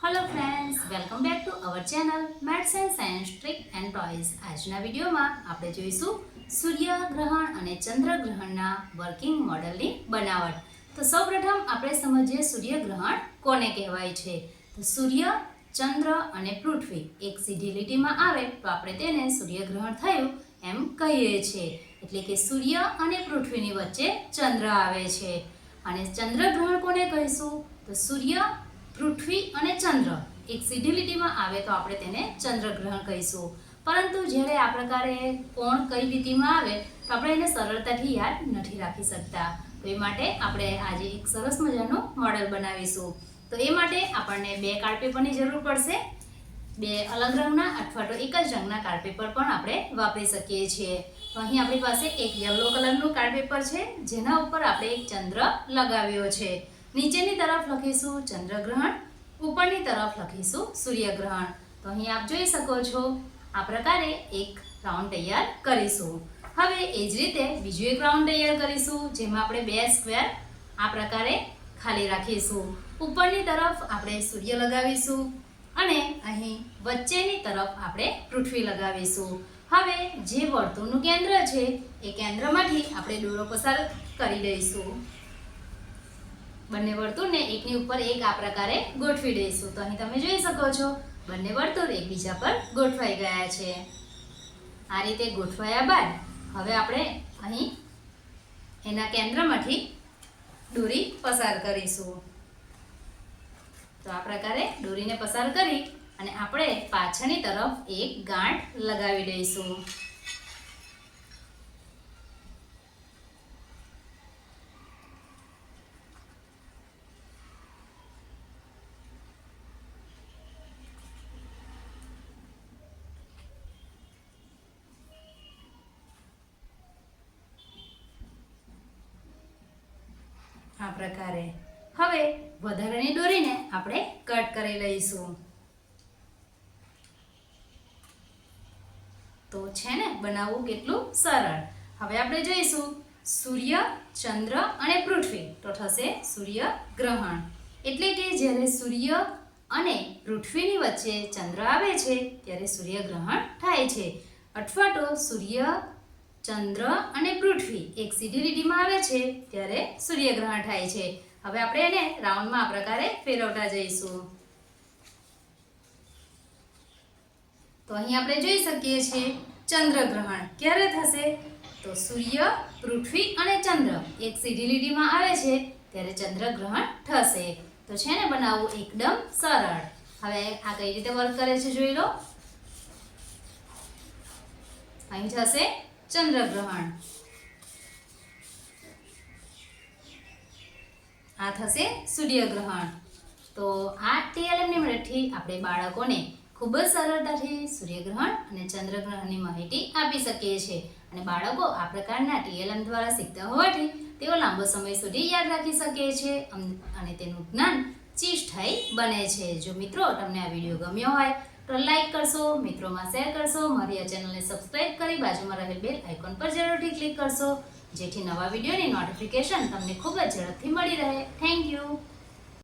Hello friends, welcome back to our channel maths and science trick and toys. આજના વિડીયોમાં આપણે જોઈશું સૂર્યગ્રહણ અને ચંદ્રગ્રહણના વર્કિંગ મોડલની બનાવટ. તો સૌપ્રથમ આપણે સમજીએ સૂર્યગ્રહણ કોને કહેવાય છે. તો સૂર્ય, ચંદ્ર અને પૃથ્વી એક સીધી લીટીમાં આવે તો આપણે તેને સૂર્યગ્રહણ થયું એમ કહીએ છીએ. એટલે કે સૂર્ય અને પૃથ્વીની વચ્ચે ચંદ્ર આવે છે. અને ચંદ્રગ્રહણ કોને કહીશું? તો સૂર્ય, પૃથ્વી અને ચંદ્ર એક સીધી લીટીમાં આવે તો આપણે તેને ચંદ્રગ્રહણ કહીશું. પરંતુ જ્યારે આ પ્રકારે કોણ કઈ લીટીમાં આવે તો આપણે એને સરળતાથી યાદ નથી રાખી શકતા. તો એ માટે આપણે આજે એક સરસ મજાનું મોડલ બનાવીશું. તો એ માટે આપણને બે કાર્ડ પેપરની જરૂર પડશે. બે અલગ રંગના અથવા તો એક જ રંગના કાર્ડ પેપર પણ આપણે વાપરી શકીએ છીએ. તો અહીં આપણી પાસે એક યલો કલરનું કાર્ડ પેપર છે, જેના ઉપર આપણે એક ચંદ્ર લગાવ્યો છે. નીચેની તરફ લખીશું ચંદ્રગ્રહણ, ઉપરની તરફ લખીશું સૂર્યગ્રહણ. તો અહીં આપ જોઈ શકો છો આ પ્રકારે એક રાઉન્ડ તૈયાર કરીશું. હવે એ જ રીતે બીજું એક રાઉન્ડ તૈયાર કરીશું, જેમાં આપણે બે સ્ક્વેર આ પ્રકારે ખાલી રાખીશું. ઉપરની તરફ આપણે સૂર્ય લગાવીશું અને અહીં વચ્ચેની તરફ આપણે પૃથ્વી લગાવીશું. હવે જે વર્તુળનું કેન્દ્ર છે એ કેન્દ્રમાંથી આપણે દોરો પસાર કરી દઈશું. બંને વર્તુળને એકની ઉપર એક આ પ્રકારે ગોઠવી દઈશું. તો અહીં તમે જોઈ શકો છો બંને વર્તુળ એકબીજા પર ગોઠવાઈ ગયા છે. આ રીતે ગોઠવાયા બાદ હવે આપણે અહીં એના કેન્દ્રમાંથી દોરી પસાર કરીશું. તો આ પ્રકારે દોરીને પસાર કરી અને આપણે પાછળની તરફ એક ગાંઠ લગાવી દઈશું. આ પ્રકારે હવે વધારાની દોરીને આપણે કટ કરી લઈશું. તો છે ને બનાવવું કેટલું સરળ. હવે આપણે જોઈશું સૂર્ય, ચંદ્ર અને પૃથ્વી તો થશે સૂર્યગ્રહણ. એટલે કે જ્યારે સૂર્ય અને પૃથ્વીની વચ્ચે ચંદ્ર આવે છે ત્યારે સૂર્યગ્રહણ થાય છે. અથવા તો સૂર્ય, ચંદ્ર અને પૃથ્વી એક સીધી લીટીમાં આવે છે ત્યારે સૂર્યગ્રહણ થાય છે. હવે આપણે એને રાઉન્ડમાં આ પ્રકારે ફેરવતા જઈશું. તો અહીં આપણે જોઈ શકીએ છીએ ચંદ્રગ્રહણ ક્યારે થશે? તો સૂર્ય, પૃથ્વી અને ચંદ્ર એક સીધી લીટીમાં આવે છે ત્યારે ચંદ્રગ્રહણ થશે. તો છે ને બનાવવું એકદમ સરળ. હવે આ કઈ રીતે વર્ક કરે છે જોઈ લો. અહીં થશે ચંદ્રગ્રહણ, આ થશે સૂર્યગ્રહણ. તો આ TLMની મદદથી આપણે બાળકોને ખૂબ જ સરળતાથી સૂર્યગ્રહણ અને ચંદ્રગ્રહણની માહિતી આપી શકીએ છીએ. અને બાળકો આ પ્રકારના TLM દ્વારા શીખતા હોવાથી તેઓ લાંબો સમય સુધી યાદ રાખી શકે છે અને તેનું જ્ઞાન ચિરસ્થાયી બને છે. જો મિત્રો તમને આ વિડીયો ગમ્યો હોય તો લાઈક કરશો, મિત્રોમાં શેર કરશો, મારી આ ચેનલને સબસ્ક્રાઇબ કરી બાજુમાં રહેલ બેલ આઇકોન પર જરૂરથી ક્લિક કરશો, જેથી નવા વિડીયોની નોટિફિકેશન તમને ખૂબ જ ઝડપથી મળી રહે. Thank you.